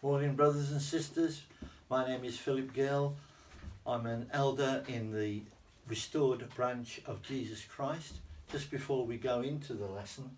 Morning, brothers and sisters. My name is Philip Gill. I'm an elder in the Restored Branch of Jesus Christ. Just before we go into the lesson,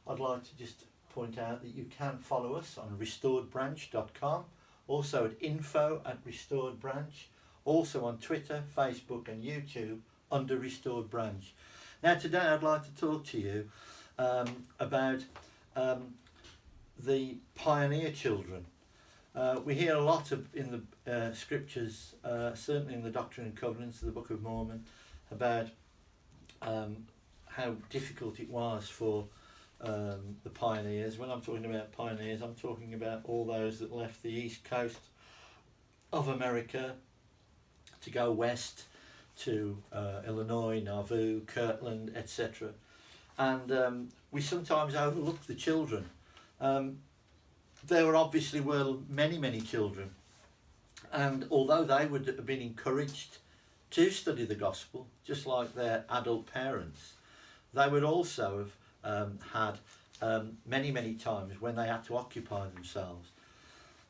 I'd like to just point out that you can follow us on restoredbranch.com, also at info@restoredbranch, also on Twitter, Facebook and YouTube under Restored Branch. Now today I'd like to talk to you about the pioneer children. We hear a lot in the scriptures, certainly in the Doctrine and Covenants of the Book of Mormon, about how difficult it was for the pioneers. When I'm talking about pioneers, I'm talking about all those that left the east coast of America to go west to Illinois, Nauvoo, Kirtland, etc. And we sometimes overlook the children. There obviously were many children, and although they would have been encouraged to study the gospel just like their adult parents, they would also have had many times when they had to occupy themselves.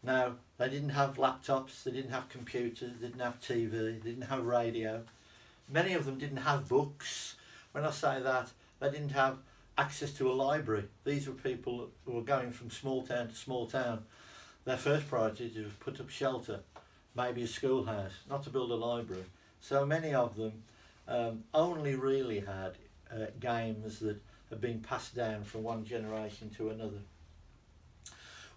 Now, they didn't have laptops, they didn't have computers, they didn't have TV, they didn't have radio. Many of them didn't have books. When I say that, they didn't have access to a library. These were people who were going from small town to small town. Their first priority was to put up shelter, maybe a schoolhouse, not to build a library. So many of them only really had games that had been passed down from one generation to another.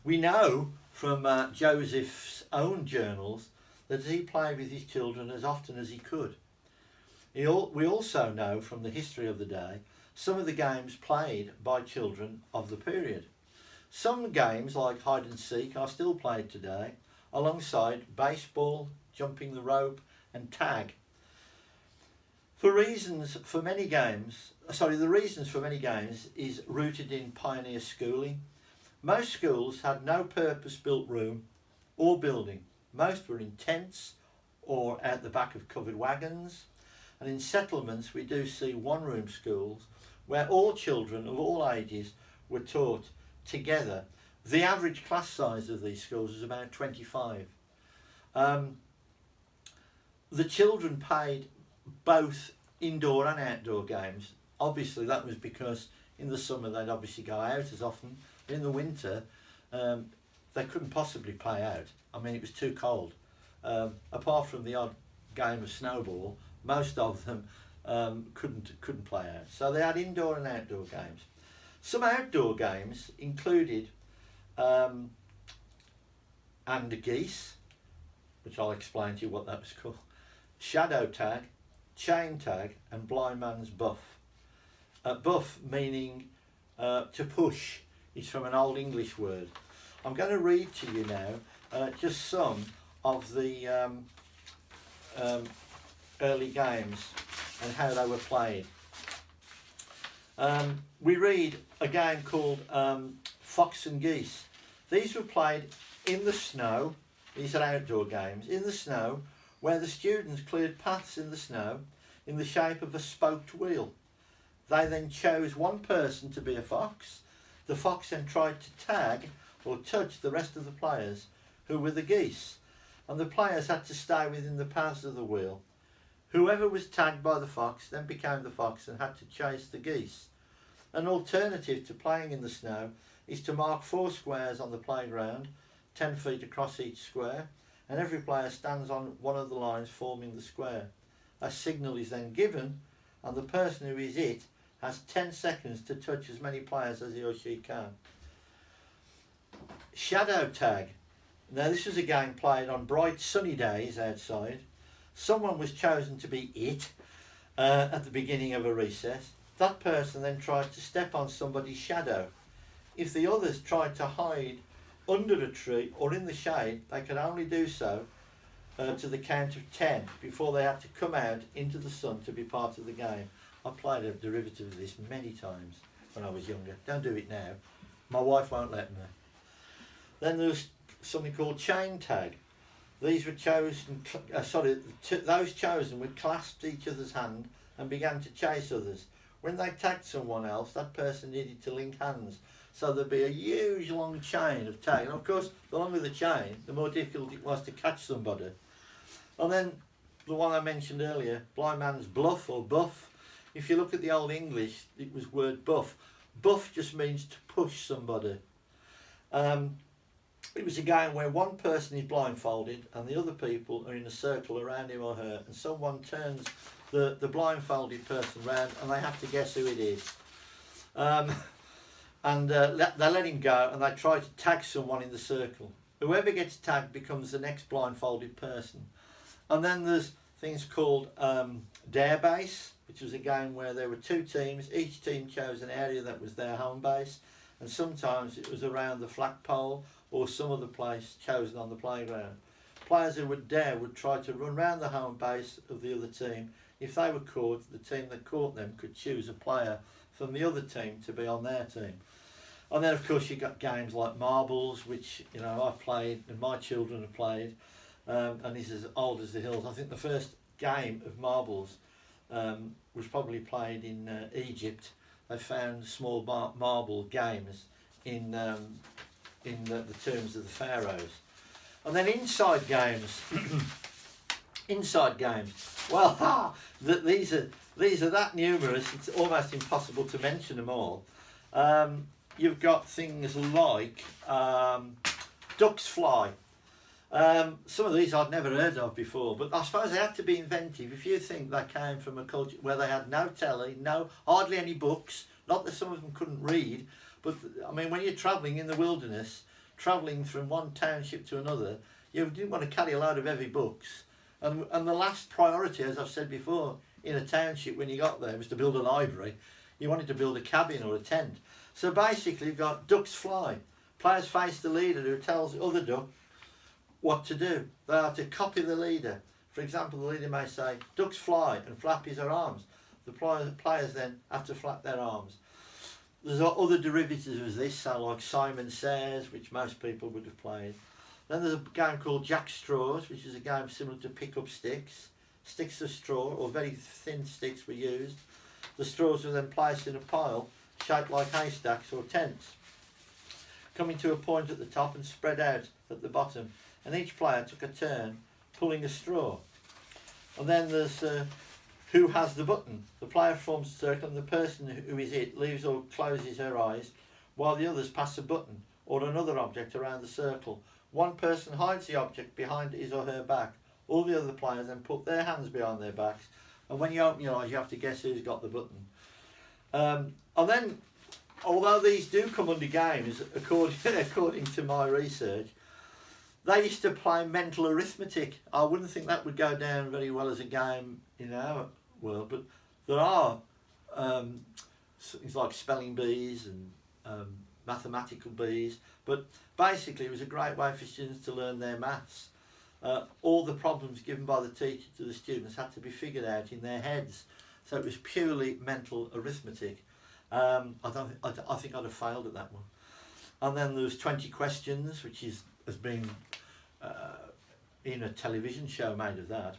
We know from Joseph's own journals that he played with his children as often as he could. We also know from the history of the day some of the games played by children of the period. Some games like hide and seek are still played today, alongside baseball, jumping the rope and tag. The reasons for many games is rooted in pioneer schooling. Most schools had no purpose-built room or building. Most were in tents or at the back of covered wagons. And in settlements we do see one-room schools where all children of all ages were taught together. The average class size of these schools was about 25. The children played both indoor and outdoor games. Obviously that was because in the summer they'd obviously go out as often. In the winter they couldn't possibly play out. I mean, it was too cold. Apart from the odd game of snowball, most of them couldn't play out. So they had indoor and outdoor games. Some outdoor games included and geese, which I'll explain to you what that was called, shadow tag, chain tag and blind man's buff. Buff meaning to push. It's from an old English word. I'm going to read to you now just some of the early games and how they were played. We read a game called Fox and Geese. These were played in the snow. These are outdoor games in the snow, where the students cleared paths in the snow in the shape of a spoked wheel. They then chose one person to be a fox. The fox then tried to tag or touch the rest of the players, who were the geese, and the players had to stay within the paths of the wheel. Whoever was tagged by the fox then became the fox and had to chase the geese. An alternative to playing in the snow is to mark 4 squares on the playground, 10 feet across each square, and every player stands on one of the lines forming the square. A signal is then given, and the person who is it has 10 seconds to touch as many players as he or she can. Shadow tag. Now this was a game played on bright sunny days outside. Someone was chosen to be it at the beginning of a recess. That person then tried to step on somebody's shadow. If the others tried to hide under a tree or in the shade, they could only do so to the count of 10 before they had to come out into the sun to be part of the game. I played a derivative of this many times when I was younger. Don't do it now. My wife won't let me. Then there was something called chain tag. These were chosen, those chosen would clasp each other's hand and began to chase others. When they tagged someone else, that person needed to link hands So there'd be a huge long chain of tag. And of course, the longer the chain, the more difficult it was to catch somebody. And then the one I mentioned earlier, blind man's bluff or buff. If you look at the Old English, it was word buff. Buff just means to push somebody. It was a game where one person is blindfolded and the other people are in a circle around him or her, and someone turns the blindfolded person round and they have to guess who it is. They let him go and they try to tag someone in the circle. Whoever gets tagged becomes the next blindfolded person. And then there's things called Dare Base, which was a game where there were two teams. Each team chose an area that was their home base, and sometimes it was around the flagpole or some other place chosen on the playground. Players who would dare would try to run round the home base of the other team. If they were caught, the team that caught them could choose a player from the other team to be on their team. And then of course you got games like marbles, which I've played and my children have played, and is as old as the hills. I think the first game of marbles was probably played in Egypt. They found small marble games in the tombs of the pharaohs. And then inside games. Inside games. Well, these are that numerous. It's almost impossible to mention them all. You've got things like ducks fly. Some of these I'd never heard of before, but I suppose they had to be inventive. If you think they came from a culture where they had no telly, hardly any books, not that some of them couldn't read, but I mean, when you're travelling in the wilderness, travelling from one township to another, you didn't want to carry a load of heavy books. And the last priority, as I've said before, in a township when you got there was to build a library. You wanted to build a cabin or a tent. So basically you've got ducks fly. Players face the leader who tells the other duck what to do. They are to copy the leader. For example, the leader may say, ducks fly, and flap his arms. The players then have to flap their arms. There's other derivatives of this, so like Simon Says, which most people would have played. Then there's a game called Jack Straws, which is a game similar to pick up sticks. Sticks of straw, or very thin sticks, were used. The straws were then placed in a pile shaped like haystacks or tents, coming to a point at the top and spread out at the bottom, and each player took a turn pulling a straw. And then there's who has the button. The player forms a circle and the person who is it leaves or closes her eyes while the others pass a button or another object around the circle. One person hides the object behind his or her back. All the other players then put their hands behind their backs, and when you open your eyes you have to guess who's got the button. And then, although these do come under games, according to my research, they used to play mental arithmetic. I wouldn't think that would go down very well as a game in our world, but there are things like spelling bees and mathematical bees. But basically it was a great way for students to learn their maths. All the problems given by the teacher to the students had to be figured out in their heads. So it was purely mental arithmetic. I think I'd have failed at that one. And then there was 20 questions, which has been in a television show made of that.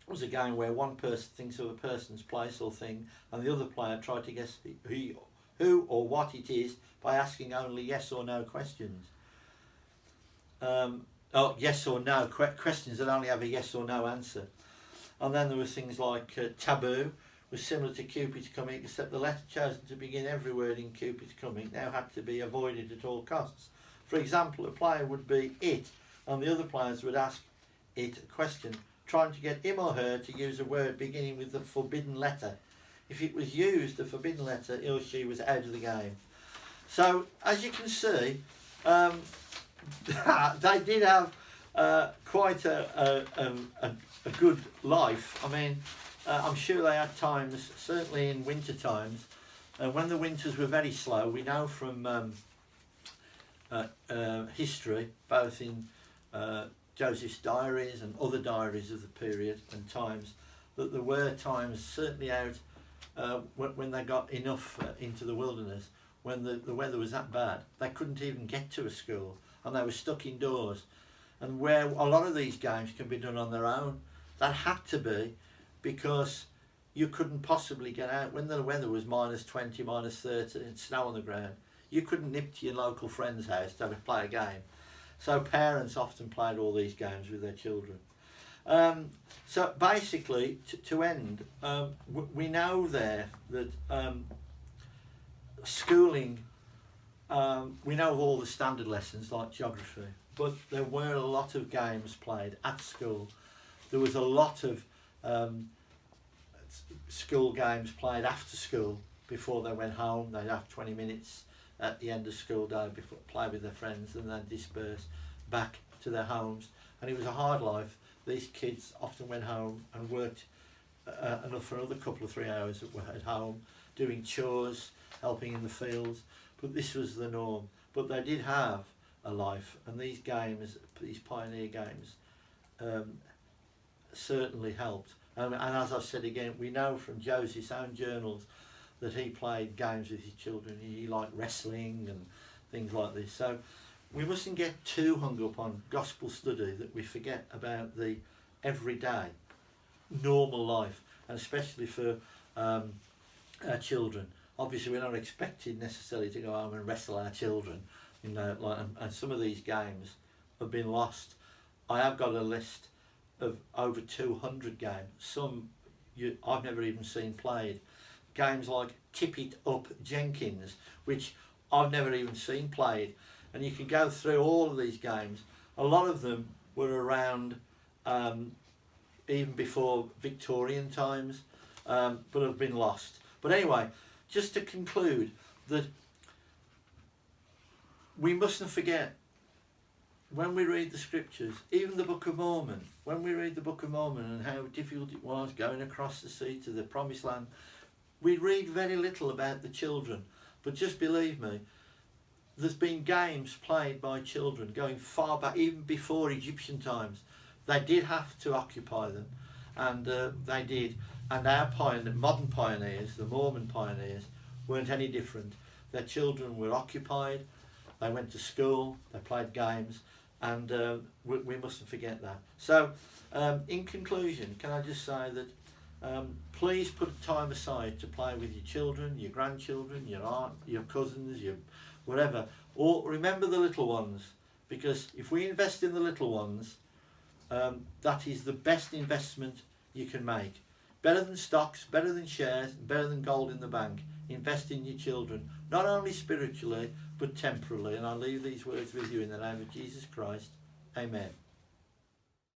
It was a game where one person thinks of a person's place or thing, and the other player tried to guess who or what it is by asking only yes or no questions. Yes or no questions that only have a yes or no answer. And then there were things like Taboo, was similar to Cupid's Coming, except the letter chosen to begin every word in Cupid's Coming now had to be avoided at all costs. For example, a player would be it, and the other players would ask it a question, trying to get him or her to use a word beginning with the forbidden letter. If it was used, the forbidden letter, he or she was out of the game. So, as you can see, they did have quite a good life. I mean, I'm sure they had times, certainly in winter times, when the winters were very slow. We know from history, both in Joseph's diaries and other diaries of the period and times, that there were times, certainly out when they got enough into the wilderness, when the weather was that bad, they couldn't even get to a school and they were stuck indoors. And where a lot of these games can be done on their own, that had to be because you couldn't possibly get out when the weather was -20, -30 and snow on the ground. you couldn't nip to your local friend's house to play a game. So parents often played all these games with their children. So basically, to end, we know there that schooling, we know of all the standard lessons like geography, but there were a lot of games played at school. There was a lot of school games played after school before they went home. They'd have 20 minutes at the end of school day before play with their friends and then disperse back to their homes. And it was a hard life. These kids often went home and worked for another couple of 3 hours at home, doing chores, helping in the fields. But this was the norm. But they did have a life, and these games, these pioneer games, certainly helped. And as I said again, we know from Joseph's own journals that he played games with his children. He liked wrestling and things like this. So we mustn't get too hung up on gospel study that we forget about the everyday, normal life, and especially for our children. Obviously, we're not expected necessarily to go home and wrestle our children, you know, and some of these games have been lost. I have got a list of over 200 games. Some I've never even seen played. Games like Tip It Up Jenkins, which I've never even seen played. And you can go through all of these games. A lot of them were around even before Victorian times, but have been lost. But anyway, just to conclude, that we mustn't forget, when we read the scriptures, even the Book of Mormon, when we read the Book of Mormon and how difficult it was going across the sea to the Promised Land, we read very little about the children. But just believe me, there's been games played by children going far back, even before Egyptian times. They did have to occupy them, and they did. And our modern pioneers, the Mormon pioneers, weren't any different. Their children were occupied, they went to school, they played games, and we mustn't forget that. So, in conclusion, can I just say that please put time aside to play with your children, your grandchildren, your aunt, your cousins, your whatever. Or remember the little ones, because if we invest in the little ones, that is the best investment you can make. Better than stocks, better than shares, better than gold in the bank. Invest in your children, not only spiritually, but temporally. And I leave these words with you in the name of Jesus Christ. Amen.